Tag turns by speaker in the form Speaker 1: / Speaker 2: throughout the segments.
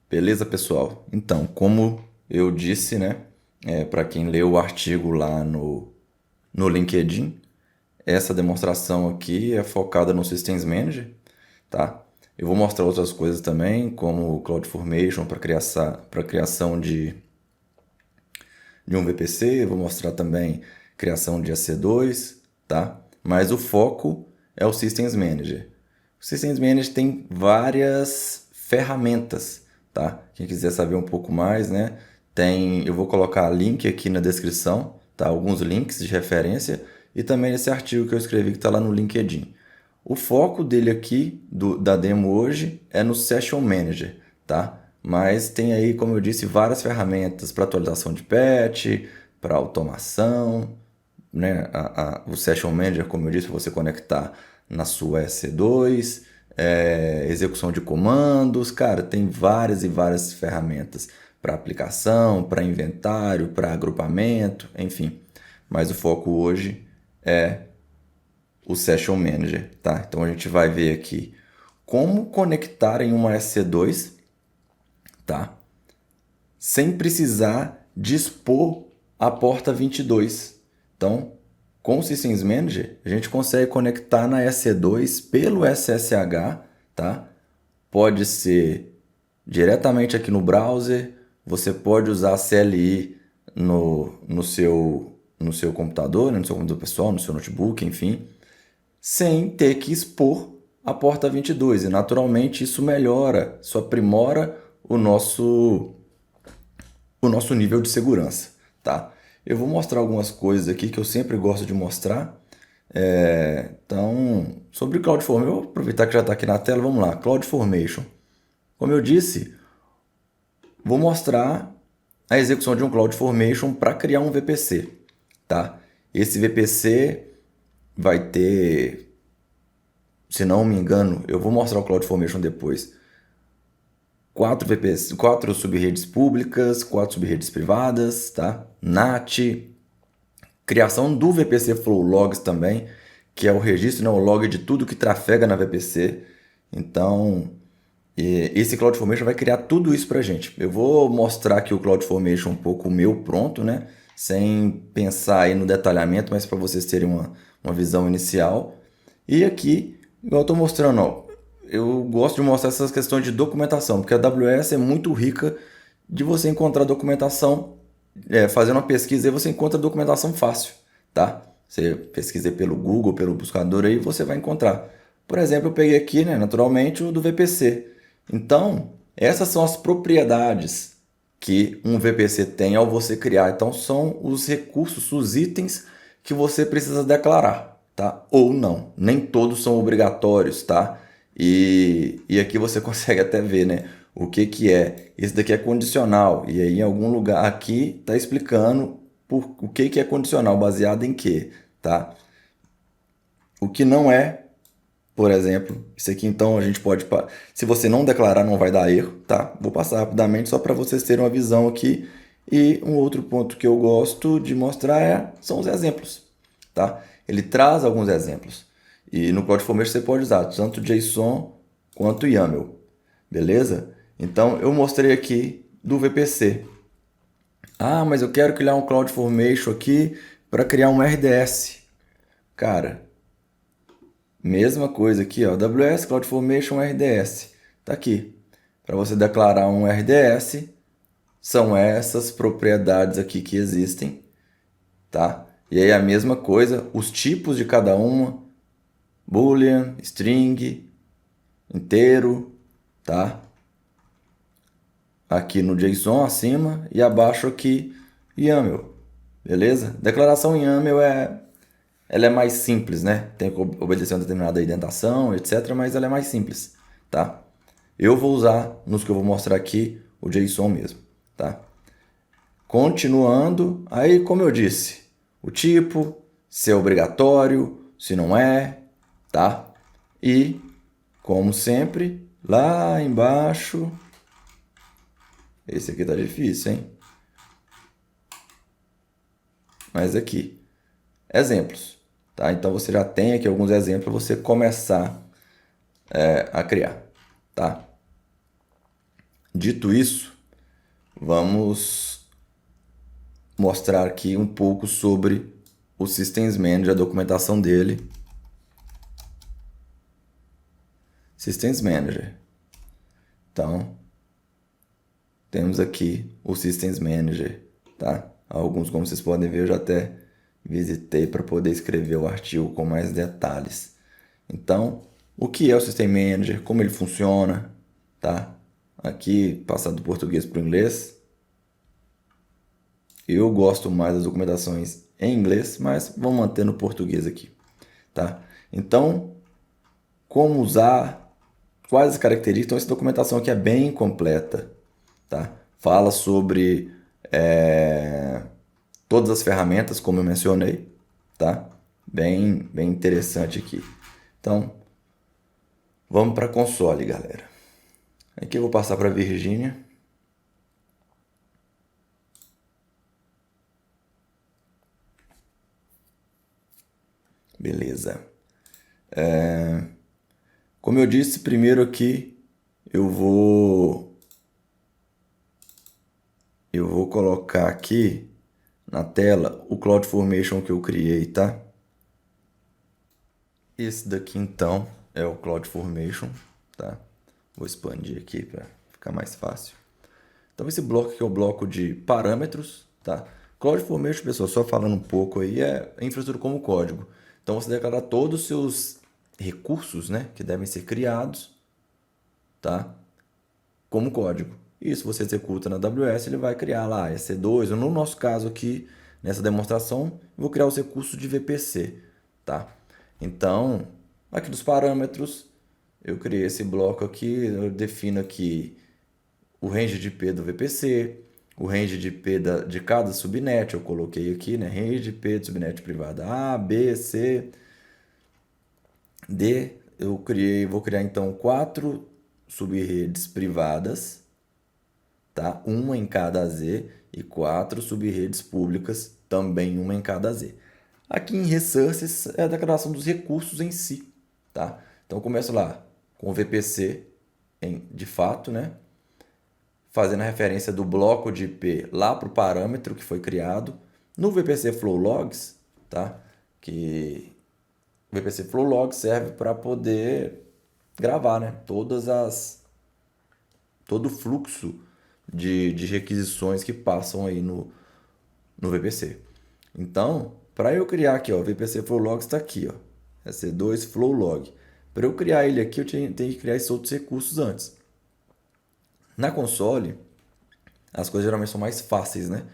Speaker 1: Beleza, pessoal? Então, como eu disse, né, para quem leu o artigo lá no LinkedIn, essa demonstração aqui é focada no Systems Manager, tá? Eu vou mostrar outras coisas também, como o CloudFormation para criação de um VPC, vou mostrar também criação de EC2, tá? Mas o foco é o Systems Manager. O Systems Manager tem várias ferramentas, tá? Quem quiser saber um pouco mais, né? Eu vou colocar link aqui na descrição, tá? Alguns links de referência e também esse artigo que eu escrevi que está lá no LinkedIn. O foco dele aqui, da demo hoje, é no Session Manager, tá? Mas tem aí, como eu disse, várias ferramentas para atualização de patch, para automação, né? O Session Manager, como eu disse, você conectar na sua EC2, execução de comandos, cara, tem várias e várias ferramentas para aplicação, para inventário, para agrupamento, enfim. Mas o foco hoje é o Session Manager, tá? Então a gente vai ver aqui como conectar em uma EC2, tá? Sem precisar dispor a porta 22. Então, com o Systems Manager, a gente consegue conectar na EC2 pelo SSH, tá? Pode ser diretamente aqui no browser, você pode usar a CLI no seu computador, né? No seu computador pessoal, no seu notebook, enfim, sem ter que expor a porta 22. E naturalmente isso melhora, isso aprimora o nosso nível de segurança, tá? Eu vou mostrar algumas coisas aqui que eu sempre gosto de mostrar. Então, sobre CloudFormation, eu vou aproveitar que já está aqui na tela, vamos lá, CloudFormation. Como eu disse, vou mostrar a execução de um CloudFormation para criar um VPC, tá? Esse VPC vai ter, se não me engano, eu vou mostrar o CloudFormation depois, quatro VPC, quatro subredes públicas, quatro subredes privadas, tá? NAT, criação do VPC Flow Logs também, que é o registro, né, o log de tudo que trafega na VPC. Então, esse CloudFormation vai criar tudo isso para a gente. Eu vou mostrar aqui o CloudFormation um pouco meu pronto, né? Sem pensar aí no detalhamento, mas para vocês terem uma visão inicial. E aqui, igual eu estou mostrando, ó, eu gosto de mostrar essas questões de documentação, porque a AWS é muito rica de você encontrar documentação, fazendo uma pesquisa aí você encontra documentação fácil, tá? Você pesquisa pelo Google, pelo buscador aí, você vai encontrar. Por exemplo, eu peguei aqui, né, naturalmente, o do VPC. Então, essas são as propriedades que um VPC tem ao você criar. Então, são os recursos, os itens que você precisa declarar, tá? Ou não. Nem todos são obrigatórios, tá? E aqui você consegue até ver, né? O que que é. Esse daqui é condicional. E aí, em algum lugar aqui, está explicando o que que é condicional, baseado em quê, tá? O que não é, por exemplo, isso aqui então a gente pode, se você não declarar não vai dar erro, tá? Vou passar rapidamente só para vocês terem uma visão aqui. E um outro ponto que eu gosto de mostrar são os exemplos, tá? Ele traz alguns exemplos. E no CloudFormation você pode usar tanto JSON quanto YAML, beleza? Então eu mostrei aqui do VPC. Ah, mas eu quero criar um CloudFormation aqui para criar um RDS. Cara, mesma coisa aqui, ó, AWS CloudFormation RDS. Tá aqui. Para você declarar um RDS, são essas propriedades aqui que existem, tá? E aí a mesma coisa, os tipos de cada uma, boolean, string, inteiro, tá? Aqui no JSON acima e abaixo aqui YAML, beleza? Declaração YAML ela é mais simples, né? Tem que obedecer uma determinada indentação, etc, mas ela é mais simples, tá? Eu vou usar nos que eu vou mostrar aqui o JSON mesmo, tá? Continuando, aí como eu disse, o tipo, se é obrigatório, se não é, tá? E, como sempre, lá embaixo, esse aqui tá difícil, hein? Mas aqui, exemplos, tá? Então você já tem aqui alguns exemplos para você começar a criar, tá? Dito isso, vamos mostrar aqui um pouco sobre o Systems Manager, a documentação dele. Systems Manager. Então, temos aqui o Systems Manager, tá? Alguns, como vocês podem ver, eu já até visitei para poder escrever o artigo com mais detalhes. Então, o que é o System Manager, como ele funciona, tá? Aqui, passando do português para o inglês. Eu gosto mais das documentações em inglês, mas vamos manter no português aqui, tá? Então, como usar, quais as características? Então, essa documentação aqui é bem completa, tá? Fala sobre todas as ferramentas, como eu mencionei, tá? Bem interessante aqui. Então, vamos para console, galera. Aqui eu vou passar para a Virgínia. Beleza. Como eu disse, primeiro aqui eu vou colocar aqui na tela o CloudFormation que eu criei, tá? Esse daqui então é o CloudFormation, tá? Vou expandir aqui para ficar mais fácil. Então esse bloco aqui é o bloco de parâmetros, tá? CloudFormation, pessoal, só falando um pouco aí, é infraestrutura como código. Então você declara todos os seus recursos, né, que devem ser criados, tá? Como código. E se você executa na AWS, ele vai criar lá EC2. No nosso caso aqui, nessa demonstração, eu vou criar os recursos de VPC, tá? Então, aqui dos parâmetros, eu criei esse bloco aqui, eu defino aqui o range de IP do VPC, o range de IP de cada subnet, eu coloquei aqui, né? Range de IP de subnet privada A, B, C, D. Vou criar então 4 subredes privadas, tá? Uma em cada Z e 4 subredes públicas, também uma em cada Z. Aqui em Resources é a declaração dos recursos em si, tá? Então eu começo lá com o VPC de fato, né? Fazendo a referência do bloco de IP lá para o parâmetro que foi criado. No VPC Flow Logs, tá? Que o VPC Flow Logs serve para poder gravar, né? Todo o fluxo de requisições que passam aí no VPC. Então, para eu criar aqui, ó, o VPC Flow Logs está aqui, ó, EC2 Flow Log. Para eu criar ele aqui, eu tenho que criar esses outros recursos antes. Na console, as coisas geralmente são mais fáceis, né?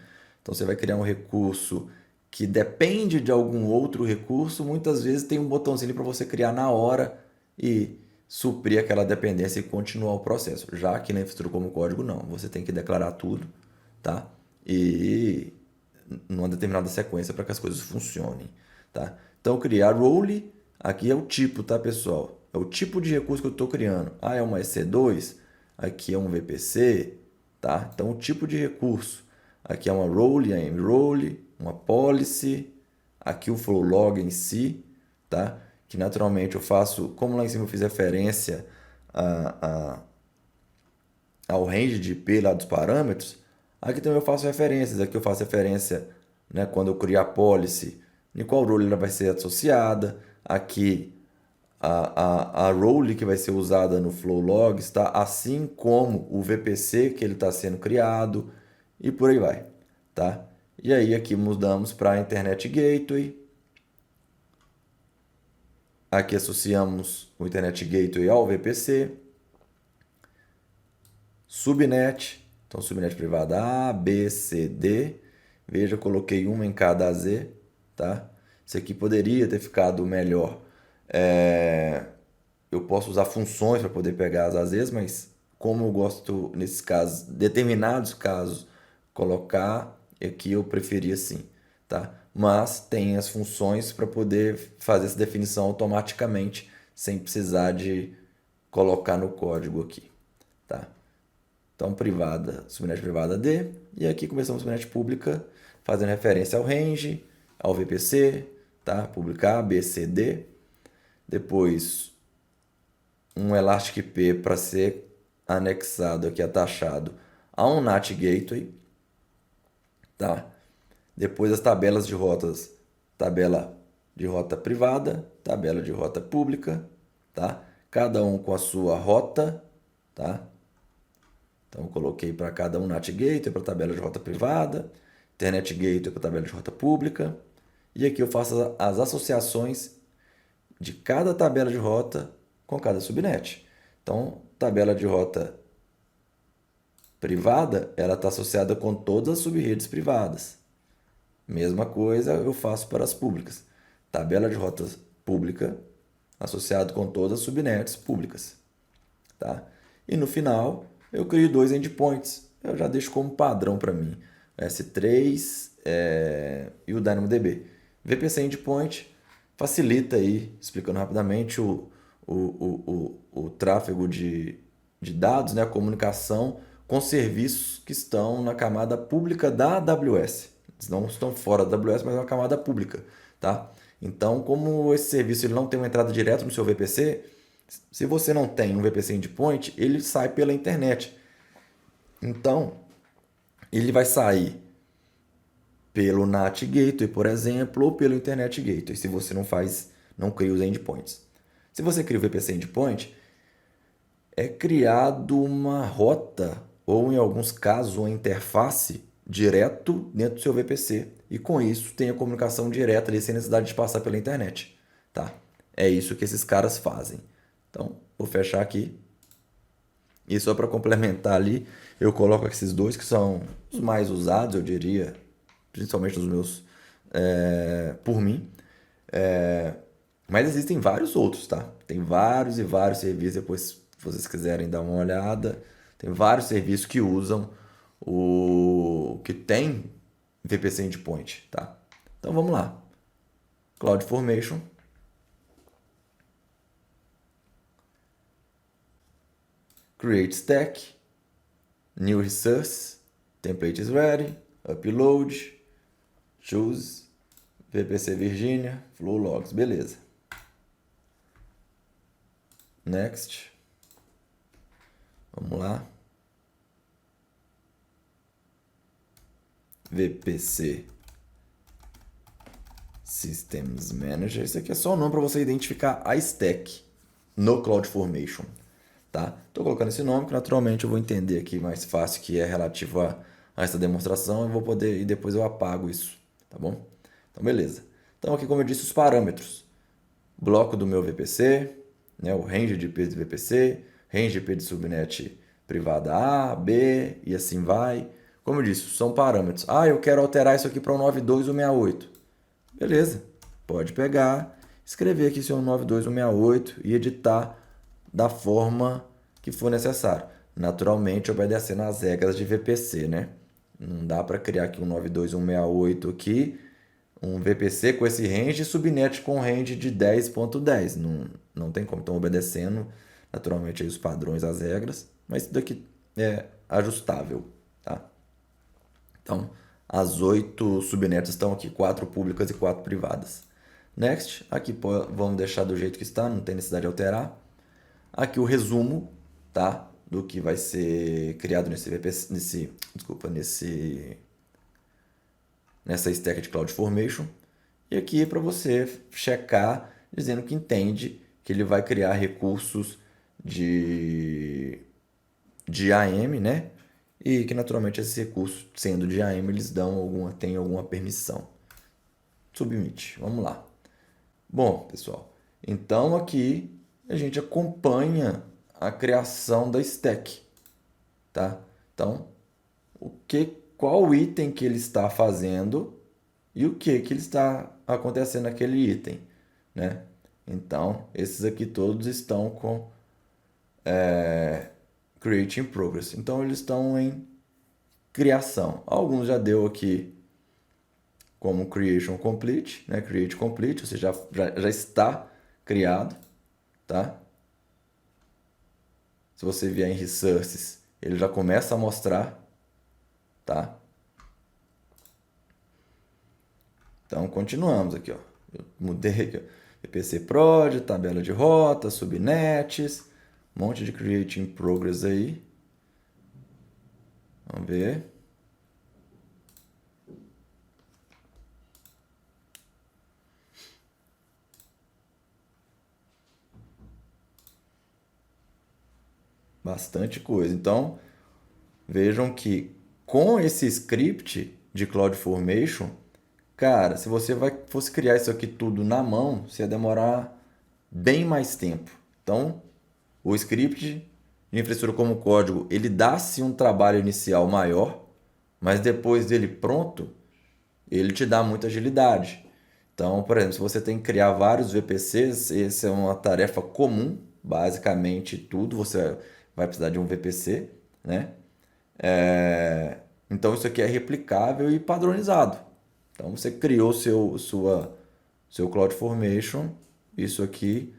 Speaker 1: Então você vai criar um recurso que depende de algum outro recurso, muitas vezes tem um botãozinho para você criar na hora e suprir aquela dependência e continuar o processo. Já que na infraestrutura como código, não. Você tem que declarar tudo, tá? E numa determinada sequência para que as coisas funcionem, tá? Então, criar role, aqui é o tipo, tá, pessoal? É o tipo de recurso que eu estou criando. Ah, é uma EC2, aqui é um VPC, tá? Então, o tipo de recurso. Aqui é uma role, a mrole, uma policy, aqui o flow log em si, tá? Que naturalmente eu faço, como lá em cima eu fiz referência ao range de IP lá dos parâmetros, aqui também eu faço referências. Aqui eu faço referência, né, quando eu criar a policy, em qual role ela vai ser associada. Aqui a role que vai ser usada no flow logs, tá? Assim como o VPC que ele está sendo criado e por aí vai, tá? E aí aqui mudamos para Internet Gateway. Aqui associamos o Internet Gateway ao VPC. Subnet, então subnet privada A, B, C, D. Veja, eu coloquei uma em cada Z, tá? Isso aqui poderia ter ficado melhor. Eu posso usar funções para poder pegar as AZs, mas como eu gosto, nesses casos, determinados casos, colocar, aqui eu preferi assim, tá? Mas tem as funções para poder fazer essa definição automaticamente, sem precisar de colocar no código aqui, tá? Então, privada, subnet privada D, e aqui começamos subnet pública, fazendo referência ao range, ao VPC, tá? Pública A, B, C, D. Depois, um Elastic IP para ser anexado aqui, atachado a um NAT Gateway, tá? Depois as tabelas de rotas, tabela de rota privada, tabela de rota pública, tá? Cada um com a sua rota, tá? Então eu coloquei para cada um NAT Gateway para tabela de rota privada, Internet Gateway para tabela de rota pública, e aqui eu faço as associações de cada tabela de rota com cada subnet. Então, tabela de rota privada, ela está associada com todas as subredes privadas. Mesma coisa eu faço para as públicas. Tabela de rota pública associado com todas as subnets públicas. Tá? E no final, eu crio dois endpoints. Eu já deixo como padrão para mim. O S3 e o DynamoDB. VPC Endpoint facilita aí, explicando rapidamente, o tráfego de dados, né, a comunicação com serviços que estão na camada pública da AWS. Eles não estão fora da AWS, mas é uma camada pública. Tá? Então, como esse serviço ele não tem uma entrada direta no seu VPC, se você não tem um VPC Endpoint, ele sai pela internet. Então, ele vai sair pelo NAT Gateway, por exemplo, ou pelo Internet Gateway, se você não cria os endpoints. Se você cria o VPC Endpoint, é criado uma rota, ou em alguns casos, uma interface direto dentro do seu VPC. E com isso tem a comunicação direta ali, sem necessidade de passar pela internet. Tá? É isso que esses caras fazem. Então, vou fechar aqui. E só para complementar ali, eu coloco esses dois que são os mais usados, eu diria, principalmente os meus, por mim. Mas existem vários outros, tá? Tem vários e vários serviços, depois, se vocês quiserem dar uma olhada, tem vários serviços que usam que tem VPC Endpoint, tá? Então vamos lá. CloudFormation. Create stack, new resource, template is ready, upload, choose, VPC Virginia, flow logs, beleza. Next. Vamos lá. VPC Systems Manager. Isso aqui é só o nome para você identificar a stack no CloudFormation. Tá? Estou colocando esse nome que naturalmente eu vou entender aqui mais fácil que é relativo a essa demonstração. Eu vou poder e depois eu apago isso. Tá bom? Então, beleza. Então, aqui, como eu disse, os parâmetros. Bloco do meu VPC, né, o range de IP do VPC, range de IP de subnet privada A, B e assim vai. Como eu disse, são parâmetros. Ah, eu quero alterar isso aqui para um 92168. Beleza, pode pegar, escrever aqui seu 92168 e editar da forma que for necessário. Naturalmente, obedecendo às regras de VPC, né? Não dá para criar aqui um 92168 aqui, um VPC com esse range e subnet com range de 10.10. Não tem como. Estão obedecendo naturalmente aí os padrões, as regras, mas isso daqui é ajustável, tá? Então, as 8 subnets estão aqui, 4 públicas e 4 privadas. Next, aqui vamos deixar do jeito que está, não tem necessidade de alterar. Aqui o resumo, tá? Do que vai ser criado nesse VPC, nessa stack de CloudFormation. E aqui é para você checar, dizendo que entende que ele vai criar recursos de AM, né? E que naturalmente esses recursos, sendo de AM, eles têm alguma permissão. Submit, vamos lá. Bom, pessoal, então aqui a gente acompanha a criação da stack, tá? Então, qual item que ele está fazendo e o que ele está acontecendo naquele item, né? Então, esses aqui todos estão com Create in Progress. Então, eles estão em criação. Alguns já deu aqui como Creation Complete, né? Create Complete, ou seja, já está criado, tá? Se você vier em Resources, ele já começa a mostrar, tá? Então, continuamos aqui, ó. Eu mudei aqui, ó. VPC Prod, tabela de rota, subnets, Um monte de create in progress aí. Vamos ver. Bastante coisa. Então, vejam que com esse script de CloudFormation, cara, se você fosse criar isso aqui tudo na mão, você ia demorar bem mais tempo. Então, o script de infraestrutura como código, ele dá-se um trabalho inicial maior, mas depois dele pronto, ele te dá muita agilidade. Então, por exemplo, se você tem que criar vários VPCs, essa é uma tarefa comum, basicamente tudo você vai precisar de um VPC, né? Então isso aqui é replicável e padronizado. Então você criou seu CloudFormation, isso aqui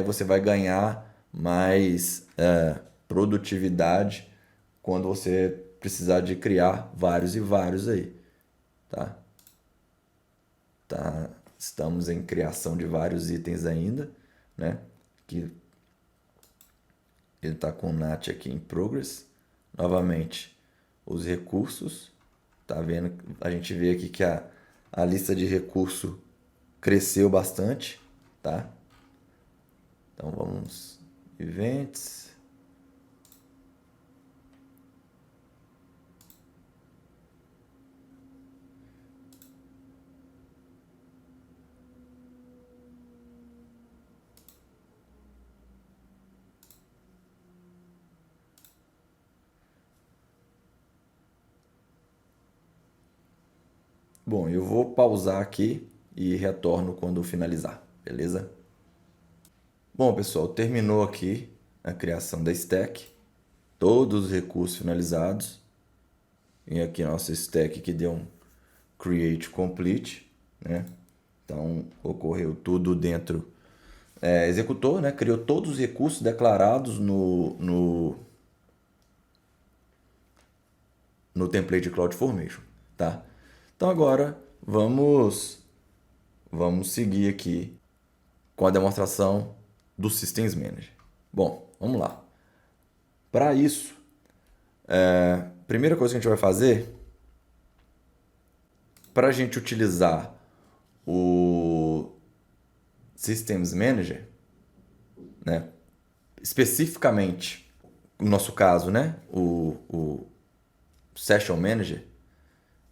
Speaker 1: você vai ganhar mais produtividade quando você precisar de criar vários e vários aí, tá? Estamos em criação de vários itens ainda, né? Que ele está com o NAT aqui em progress. Novamente, os recursos. Tá vendo? A gente vê aqui que a lista de recurso cresceu bastante, tá? Então vamos events. Bom, eu vou pausar aqui e retorno quando finalizar, beleza? Bom, pessoal, terminou aqui a criação da stack. Todos os recursos finalizados. E aqui nosso stack que deu um create complete, né? Então ocorreu tudo dentro, executou, né? Criou todos os recursos declarados no template de CloudFormation, tá? Então agora vamos seguir aqui com a demonstração do Systems Manager. Bom, vamos lá. Para isso, primeira coisa que a gente vai fazer, para a gente utilizar o Systems Manager, né? Especificamente, no nosso caso, né? O Session Manager,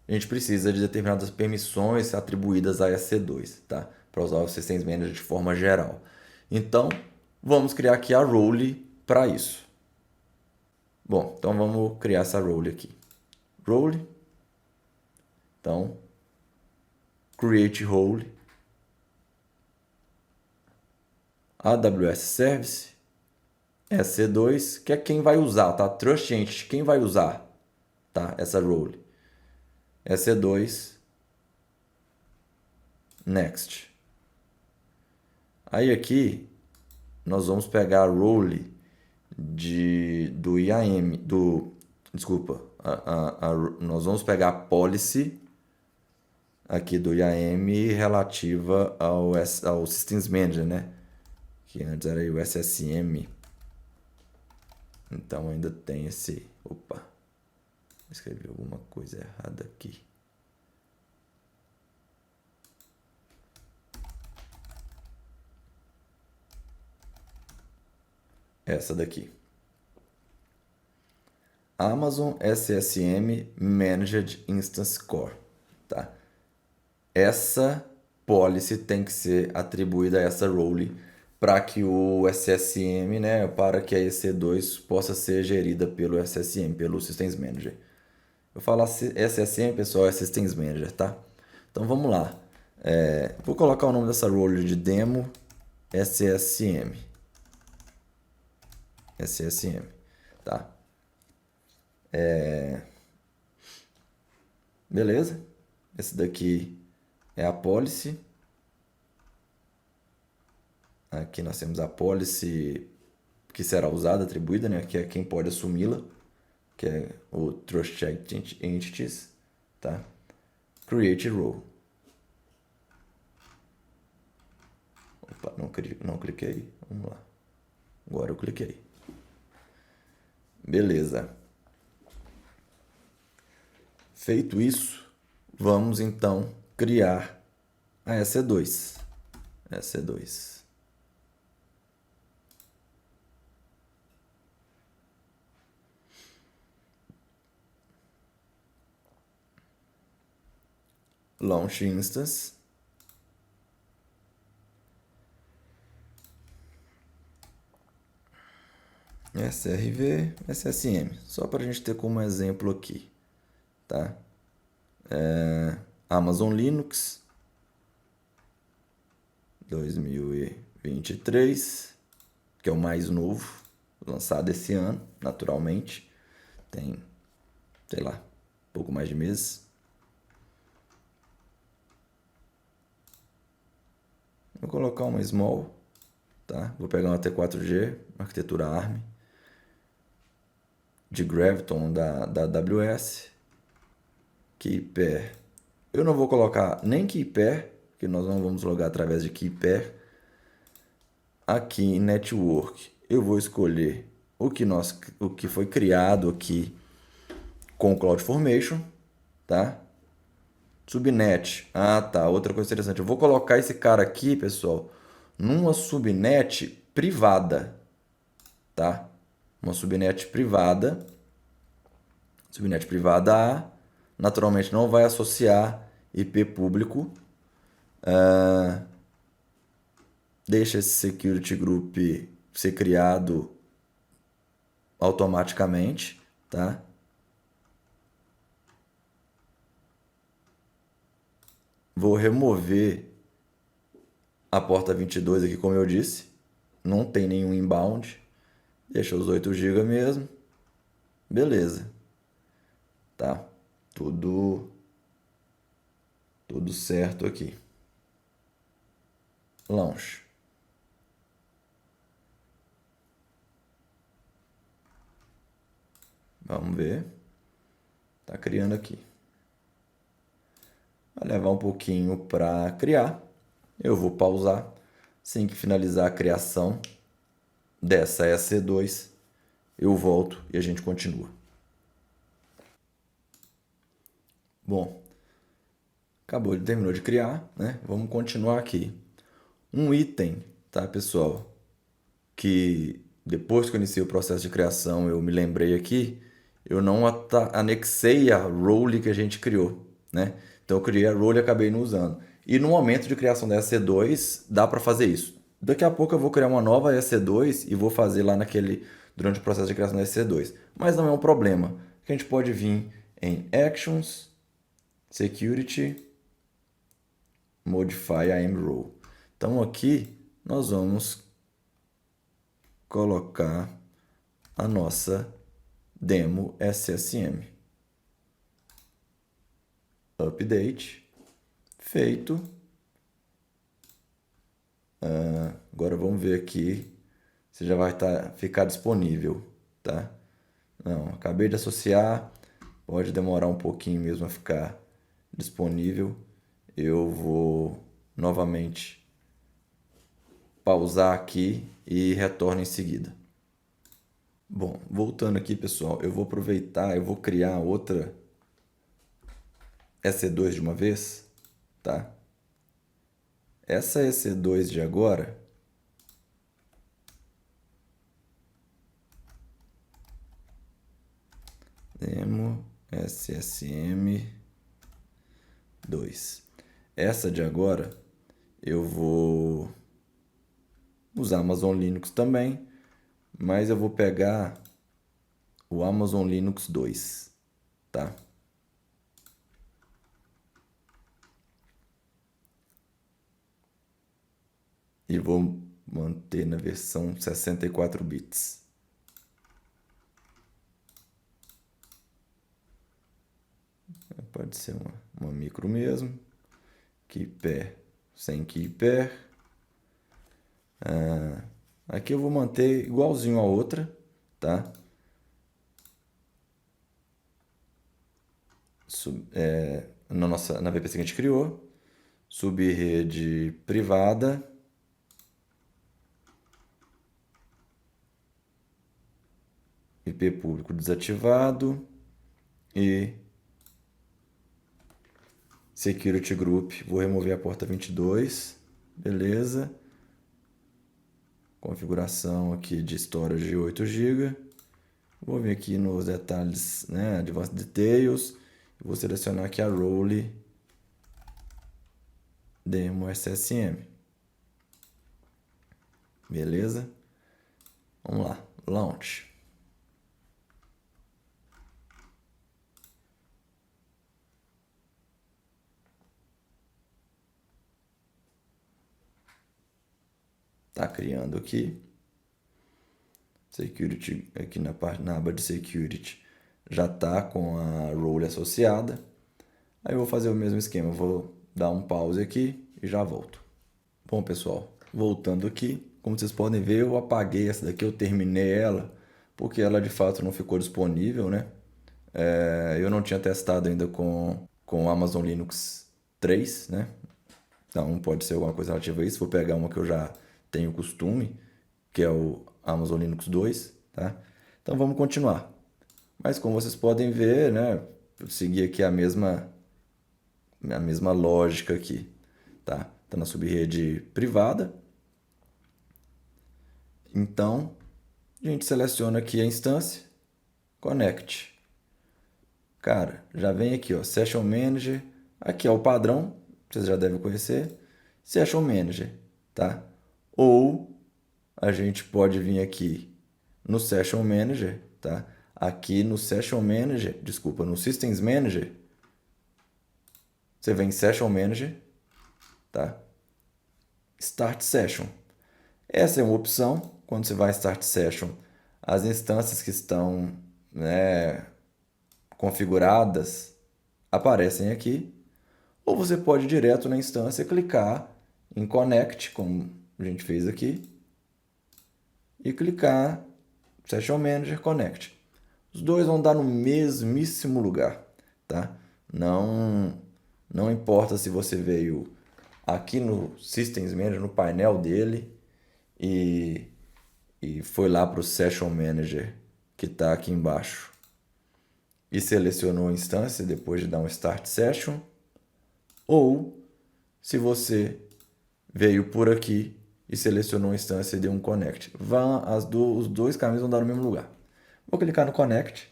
Speaker 1: a gente precisa de determinadas permissões atribuídas a EC2, tá? Para usar o Systems Manager de forma geral. Então, vamos criar aqui a role para isso. Bom, então vamos criar essa role aqui. Role. Então, create role. AWS Service. EC2, que é quem vai usar, tá? Trust Entity, quem vai usar, tá? Essa role. EC2. Next. Aí aqui nós vamos pegar a role do IAM, desculpa, nós vamos pegar a policy aqui do IAM relativa ao Systems Manager, né? Que antes era o SSM. Então ainda tem esse... Opa, escrevi alguma coisa errada aqui. Essa daqui. Amazon SSM Managed Instance Core, tá? Essa policy tem que ser atribuída a essa role para que o SSM, né, para que a EC2 possa ser gerida pelo SSM, pelo Systems Manager. Eu falo SSM, pessoal, é Systems Manager, tá? Então vamos lá. Vou colocar o nome dessa role de demo SSM. SSM, tá? Beleza? Esse daqui é a policy. Aqui nós temos a policy que será usada, atribuída, né? Que é quem pode assumi-la, que é o Trust Check Entities, tá? Create Role. Opa, não cliquei. Vamos lá. Agora eu cliquei. Beleza. Feito isso, vamos então criar a EC2. EC2. Launch instance. SRV, SSM. Só para a gente ter como exemplo aqui. Tá? Amazon Linux 2023, que é o mais novo, lançado esse ano, naturalmente. Tem, sei lá, pouco mais de meses. Vou colocar uma small, tá? Vou pegar uma T4G, arquitetura ARM, de Graviton da AWS, KeyPair. Eu não vou colocar nem KeyPair, porque nós não vamos logar através de KeyPair. Aqui em Network, eu vou escolher o que foi criado aqui com o CloudFormation, tá? Subnet. Ah, tá. Outra coisa interessante. Eu vou colocar esse cara aqui, pessoal, numa subnet privada, tá? Uma subnet privada. Subnet privada A, naturalmente não vai associar IP público. Deixa esse security group ser criado automaticamente, tá? Vou remover a porta 22 aqui, como eu disse. Não tem nenhum inbound. Deixa os 8 GB mesmo. Beleza. Tá? Tudo certo aqui. Launch. Vamos ver. Tá criando aqui. Vai levar um pouquinho para criar. Eu vou pausar. Assim que finalizar a criação dessa EC2, eu volto e a gente continua. Bom, terminou de criar, né? Vamos continuar aqui. Um item, tá, pessoal? Que depois que eu iniciei o processo de criação, eu me lembrei aqui, eu não anexei a role que a gente criou, né? Então eu criei a role e acabei não usando. E no momento de criação da EC2, dá para fazer isso. Daqui a pouco eu vou criar uma nova EC2 e vou fazer lá durante o processo de criação da EC2. Mas não é um problema, que a gente pode vir em Actions, Security, Modify IAM Role. Então aqui nós vamos colocar a nossa demo SSM. Update. Feito. Agora vamos ver aqui se já vai ficar disponível, tá? Não, acabei de associar. Pode demorar um pouquinho mesmo a ficar disponível. Eu vou novamente pausar aqui e retorno em seguida. Bom, voltando aqui, pessoal, eu vou aproveitar, eu vou criar outra EC2 de uma vez, tá? Essa EC2 de agora, demo SSM 2. Essa de agora, eu vou usar Amazon Linux também, mas eu vou pegar o Amazon Linux 2, tá? E vou manter na versão 64 bits. Pode ser uma micro mesmo. KeyPair sem KeyPair. Aqui eu vou manter igualzinho a outra, tá? Na VPC que a gente criou. Subrede privada. IP público desativado e Security Group. Vou remover a porta 22, beleza. Configuração aqui de storage de 8 GB. Vou vir aqui nos detalhes, né, Advanced Details. Vou selecionar aqui a role demo SSM. Beleza? Vamos lá, launch. Tá criando aqui. Security, aqui na aba de Security, já tá com a role associada. Aí eu vou fazer o mesmo esquema, vou dar um pause aqui e já volto. Bom, pessoal, voltando aqui, como vocês podem ver, eu apaguei essa daqui, eu terminei ela, porque ela de fato não ficou disponível, né? Eu não tinha testado ainda com o Amazon Linux 3, né? Então pode ser alguma coisa relativa a isso. Vou pegar uma que eu já tenho costume, que é o Amazon Linux 2, tá? Então vamos continuar. Mas como vocês podem ver, né? Eu segui aqui a mesma lógica aqui, tá? Tá na subrede privada. Então, a gente seleciona aqui a instância, Connect. Cara, já vem aqui, ó, Session Manager. Aqui é o padrão, vocês já devem conhecer. Session Manager, tá? Ou a gente pode vir aqui no Session Manager, tá? Aqui no Session Manager, desculpa, no Systems Manager, você vem em Session Manager, tá? Start Session. Essa é uma opção, quando você vai Start Session, as instâncias que estão, né, configuradas aparecem aqui, ou você pode ir direto na instância, clicar em Connect, como a gente fez aqui, e clicar Session Manager Connect. Os dois vão dar no mesmíssimo lugar, tá? Não importa se você veio aqui no Systems Manager, no painel dele, e foi lá para o Session Manager, que está aqui embaixo, e selecionou a instância depois de dar um Start Session, ou se você veio por aqui e selecionou a instância e deu um Connect. Os dois caminhos vão dar no mesmo lugar. Vou clicar no Connect.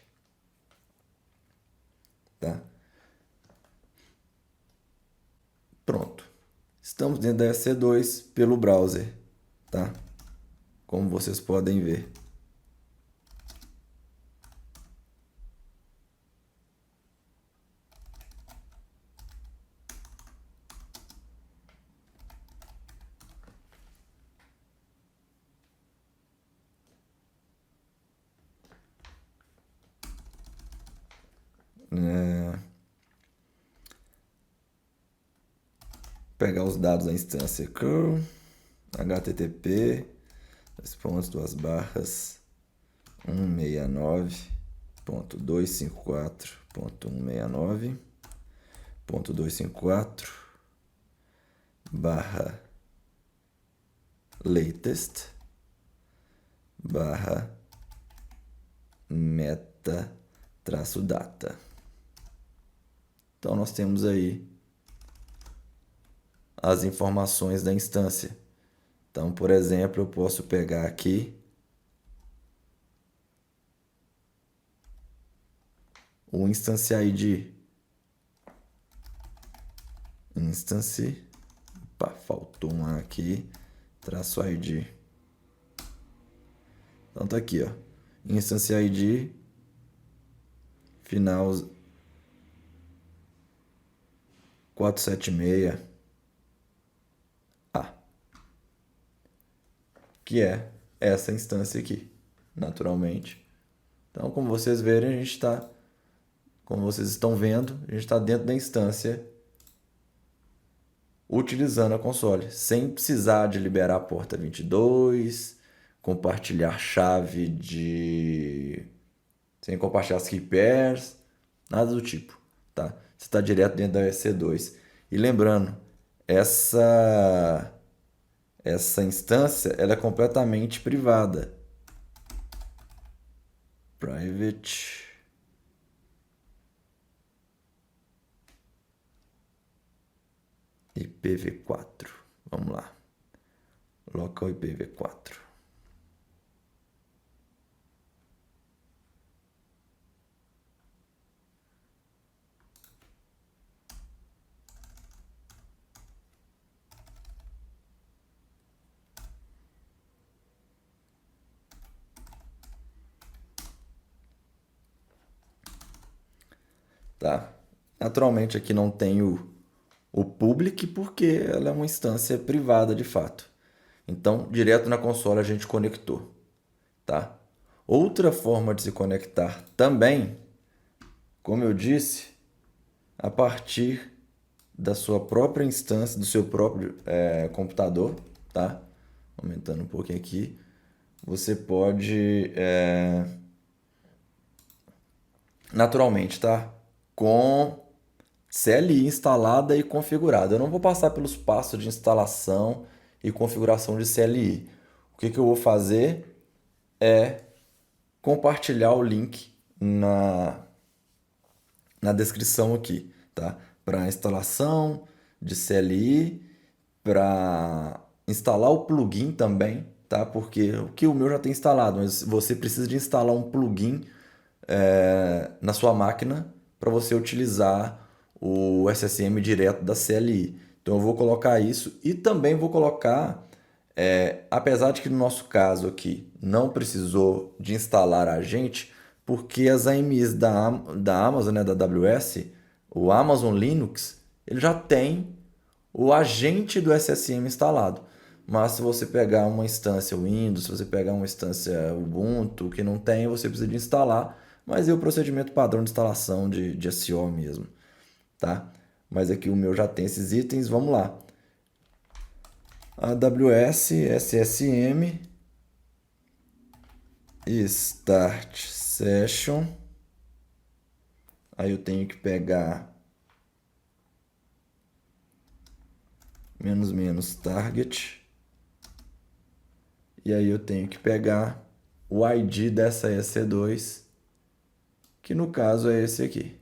Speaker 1: Tá? Pronto. Estamos dentro da EC2 pelo browser. Tá? Como vocês podem ver. Pegar os dados da instância curl, http, 169.254.169.254 barra latest barra meta traço data. Então nós temos aí as informações da instância. Então, por exemplo, eu posso pegar aqui o Instance ID. Instance, opa, faltou um aqui, traço ID. Então tá aqui, ó, Instance ID, final 476A, que é essa instância aqui, naturalmente. Então, como vocês verem, a gente está, como vocês estão vendo, a gente está dentro da instância utilizando a console, sem precisar de liberar a porta 22, compartilhar chave de... sem compartilhar as key pairs, nada do tipo, tá? Você está direto dentro da EC2. E lembrando, essa instância ela é completamente privada. private IPv4. Vamos lá. Local IPv4. Tá? Naturalmente aqui não tem o public porque ela é uma instância privada de fato. Então, direto na console a gente conectou, tá? Outra forma de se conectar também, como eu disse, a partir da sua própria instância, do seu próprio computador, tá? Aumentando um pouquinho aqui, você pode naturalmente, tá? Com CLI instalada e configurada. Eu não vou passar pelos passos de instalação e configuração de CLI. O que eu vou fazer é compartilhar o link na descrição aqui, tá? Para instalação de CLI, para instalar o plugin também, tá? Porque o meu já tem instalado, mas você precisa de instalar um plugin na sua máquina para você utilizar o SSM direto da CLI. Então eu vou colocar isso e também vou colocar, apesar de que no nosso caso aqui não precisou de instalar agente, porque as AMIs da Amazon, né, da AWS, o Amazon Linux, ele já tem o agente do SSM instalado. Mas se você pegar uma instância Windows, se você pegar uma instância Ubuntu que não tem, você precisa de instalar, mas é o procedimento padrão de instalação de SO mesmo, tá? Mas aqui o meu já tem esses itens, vamos lá. AWS SSM Start Session. Aí eu tenho que pegar --target. E aí eu tenho que pegar o ID dessa EC2, que no caso é esse aqui.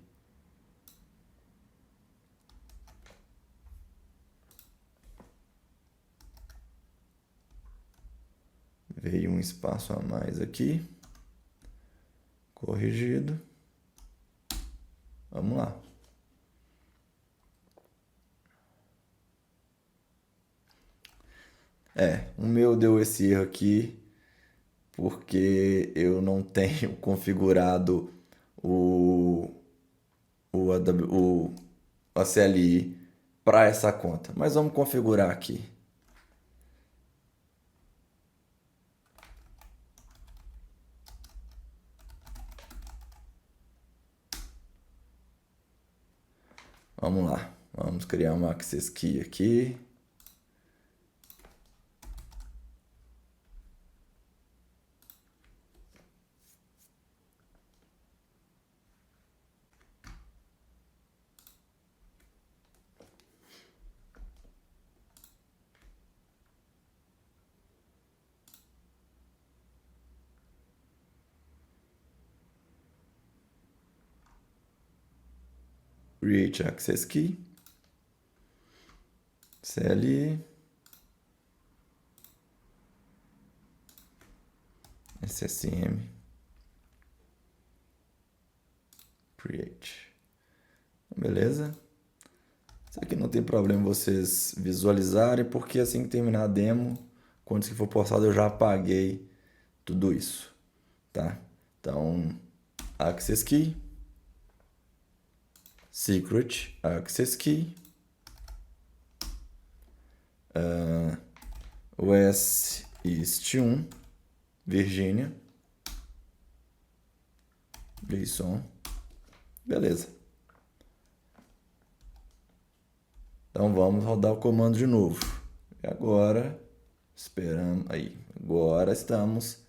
Speaker 1: Veio um espaço a mais aqui. Corrigido. Vamos lá. O meu deu esse erro aqui porque eu não tenho configurado o a CLI para essa conta. Mas vamos configurar aqui. Vamos lá. Vamos criar uma access key aqui. Create access key. CLI. SSM. Create. Beleza? Isso aqui não tem problema vocês visualizarem, porque assim que terminar a demo, quando isso for postado, eu já apaguei tudo isso, tá? Então, access key, secret access key, West East 1, Virgínia, JSON, beleza. Então vamos rodar o comando de novo. E agora, esperamos aí. Agora estamos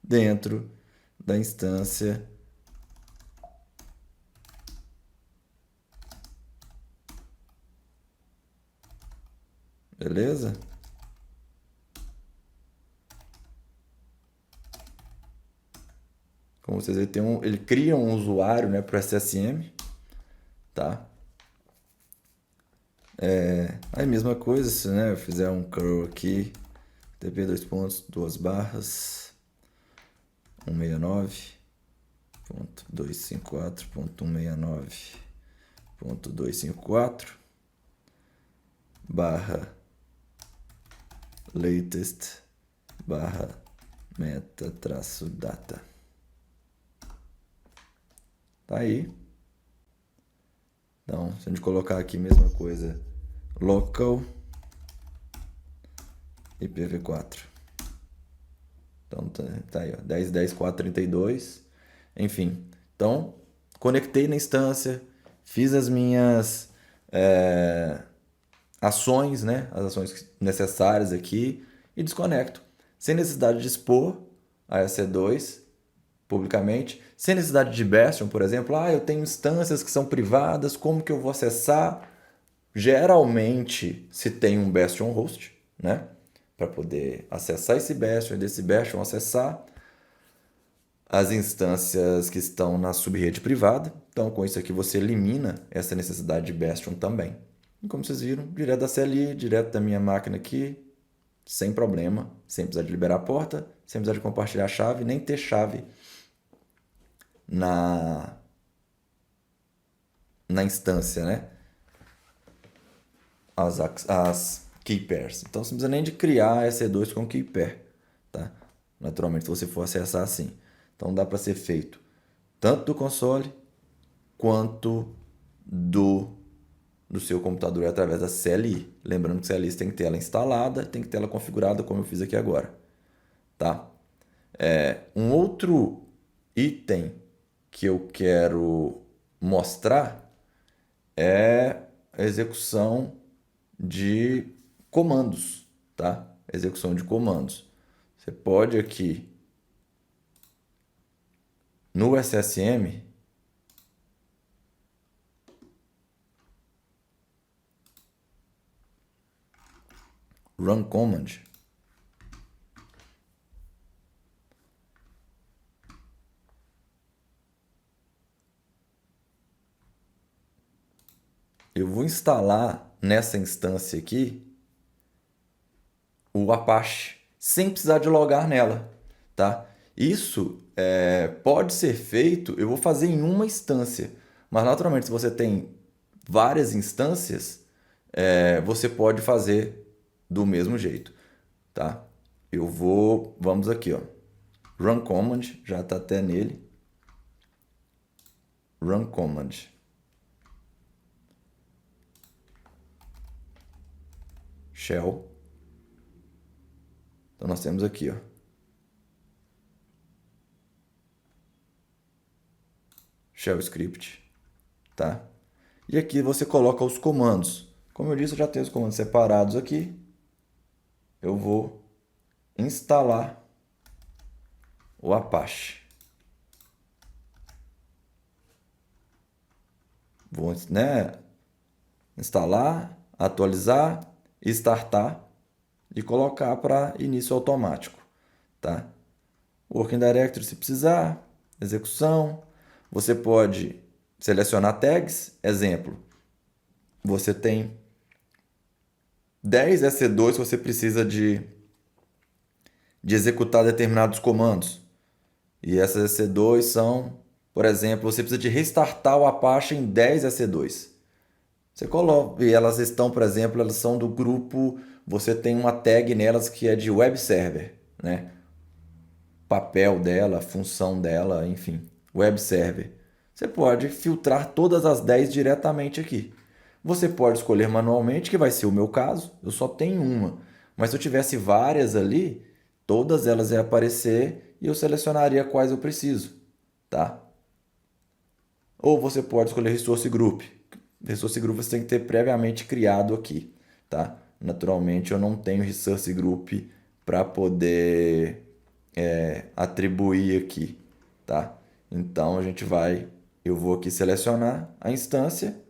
Speaker 1: dentro da instância beleza? Como vocês veem, ele cria um usuário, né, para o SSM, tá? Aí mesma coisa, se, né, eu fizer um curl aqui, TP 2 pontos, 2 barras, 169.254.169.254 barra latest barra meta traço data. Tá aí. Então, se a gente colocar aqui mesma coisa, local IPv4. Então tá aí, ó, 10.10.432. Enfim, então conectei na instância, fiz as minhas ações, né, as ações necessárias aqui e desconecto, sem necessidade de expor a EC2 publicamente, sem necessidade de Bastion, por exemplo. Eu tenho instâncias que são privadas, como que eu vou acessar? Geralmente se tem um Bastion host, né, para poder acessar esse Bastion e desse Bastion acessar as instâncias que estão na subrede privada. Então, com isso aqui, você elimina essa necessidade de Bastion também. E como vocês viram, direto da CLI, direto da minha máquina aqui, sem problema, sem precisar de liberar a porta, sem precisar de compartilhar a chave, nem ter chave na instância, né? As key pairs. Então, você não precisa nem de criar EC2 com key pair, tá? Naturalmente, se você for acessar assim. Então, dá para ser feito tanto do console quanto do seu computador através da CLI. Lembrando que CLI você tem que ter ela instalada, tem que ter ela configurada como eu fiz aqui agora, tá? Um outro item que eu quero mostrar é a execução de comandos, tá? Execução de comandos. Você pode aqui no SSM run command. Eu vou instalar nessa instância aqui o Apache sem precisar de logar nela, tá? Isso pode ser feito, eu vou fazer em uma instância, mas naturalmente se você tem várias instâncias, você pode fazer do mesmo jeito, tá? Vamos aqui, ó, run command, já está até nele, run command, shell. Então nós temos aqui, ó, shell script, tá? E aqui você coloca os comandos. Como eu disse, eu já tenho os comandos separados aqui. Eu vou instalar o Apache. Vou, né, instalar, atualizar, startar e colocar para início automático, tá? Working Directory se precisar, execução. Você pode selecionar tags, exemplo. Você tem 10 EC2 que você precisa de executar determinados comandos. E essas EC2 são, por exemplo, você precisa de restartar o Apache em 10 EC2. Você coloca, e elas estão, por exemplo, elas são do grupo, você tem uma tag nelas que é de web server, né? Papel dela, função dela, enfim, web server. Você pode filtrar todas as 10 diretamente aqui. Você pode escolher manualmente, que vai ser o meu caso, eu só tenho uma. Mas se eu tivesse várias ali, todas elas iam aparecer e eu selecionaria quais eu preciso, tá? Ou você pode escolher Resource Group. Resource Group você tem que ter previamente criado aqui, tá? Naturalmente eu não tenho Resource Group para poder atribuir aqui, tá? Então eu vou aqui selecionar a instância,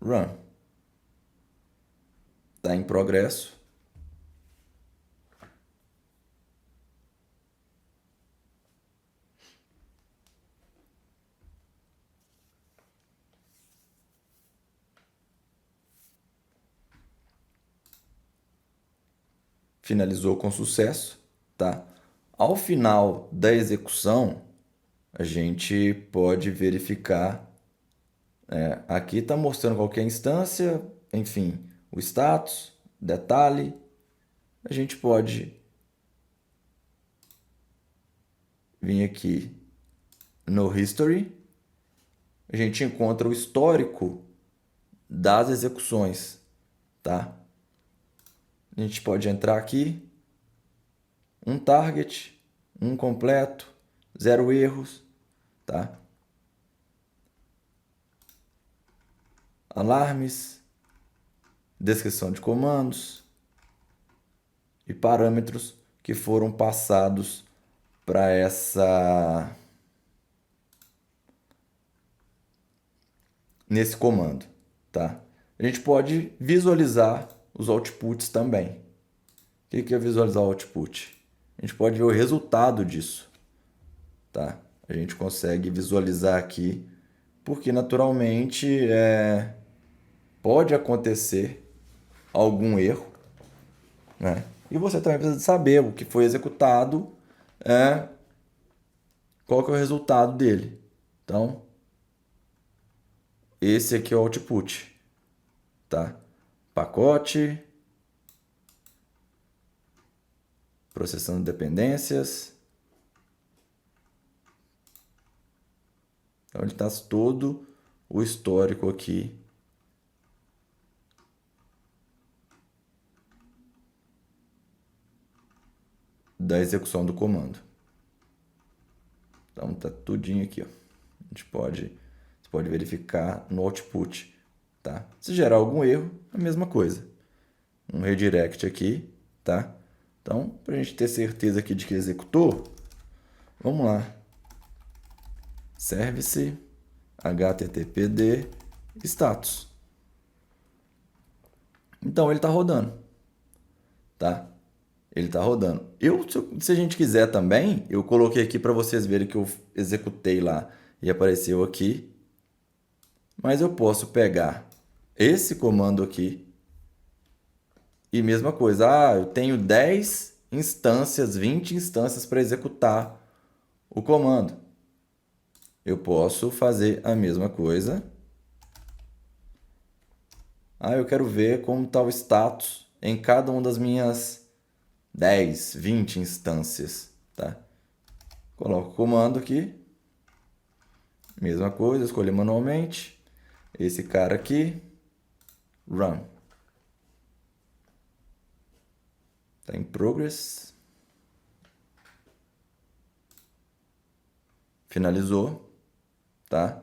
Speaker 1: run, tá em progresso. finalizou com sucesso, tá? Ao final da execução, a gente pode verificar. Aqui está mostrando qualquer instância, enfim, o status, detalhe. A gente pode vir aqui no History. A gente encontra o histórico das execuções, tá? A gente pode entrar aqui, um target, um completo, 0 erros, tá? Alarmes, descrição de comandos e parâmetros que foram passados para nesse comando, tá? A gente pode visualizar os outputs também. O que é visualizar o output? A gente pode ver o resultado disso, tá? A gente consegue visualizar aqui, porque naturalmente pode acontecer algum erro, né? E você também precisa saber o que foi executado, qual que é o resultado dele. Então, esse aqui é o output, tá? Pacote, processando dependências. Então, ele traz todo o histórico aqui da execução do comando. Então, tá tudinho aqui, ó. Você pode verificar no output, tá? Se gerar algum erro, a mesma coisa. Um redirect aqui, tá? Então, para a gente ter certeza aqui de que executou, vamos lá. Service, httpd, status. Então, ele está rodando, tá? Ele está rodando. Se a gente quiser também, eu coloquei aqui para vocês verem que eu executei lá e apareceu aqui. Mas eu posso pegar esse comando aqui e mesma coisa. Eu tenho 10 instâncias, 20 instâncias para executar o comando. Eu posso fazer a mesma coisa. Eu quero ver como está o status em cada uma das minhas 10, 20 instâncias, tá? Coloco o comando aqui. Mesma coisa, escolher manualmente. Esse cara aqui. Run. Está em progress. Finalizou, tá?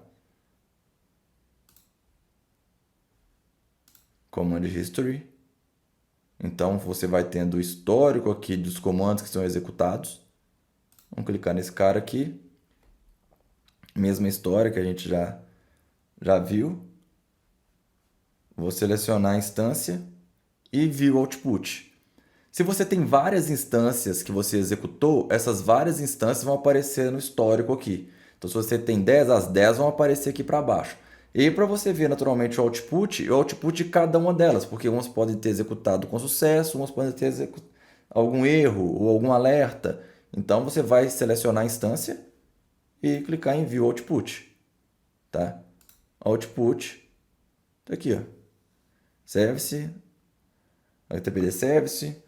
Speaker 1: Command History. Então, você vai tendo o histórico aqui dos comandos que são executados. Vamos clicar nesse cara aqui. Mesma história que a gente já viu. Vou selecionar a instância e View Output. Se você tem várias instâncias que você executou, essas várias instâncias vão aparecer no histórico aqui. Então, se você tem 10, as 10 vão aparecer aqui para baixo. E para você ver naturalmente o output de cada uma delas, porque umas podem ter executado com sucesso, umas podem ter algum erro ou algum alerta. Então, você vai selecionar a instância e clicar em View Output. Tá? Output, tá aqui, ó. Service, HTTPD Service,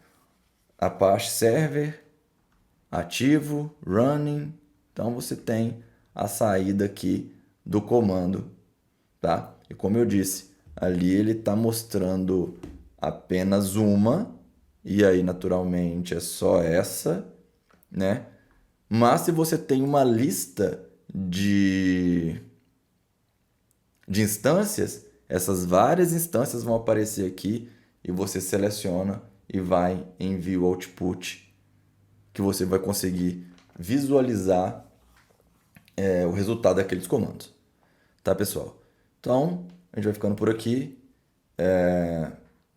Speaker 1: Apache Server, ativo, running. Então, você tem a saída aqui do comando, tá? E como eu disse, ali ele está mostrando apenas uma, e aí, naturalmente, é só essa, né? Mas se você tem uma lista de instâncias, essas várias instâncias vão aparecer aqui e você seleciona e vai em View Output, que você vai conseguir visualizar o resultado daqueles comandos. Tá, pessoal? Então, a gente vai ficando por aqui.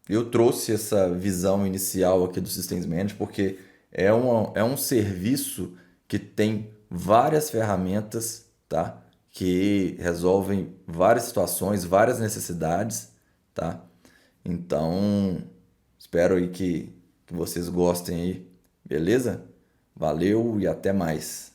Speaker 1: Eu trouxe essa visão inicial aqui do Systems Manager porque é um serviço que tem várias ferramentas, tá? Que resolvem várias situações, várias necessidades, tá? Então, espero aí que que vocês gostem aí, beleza? Valeu e até mais.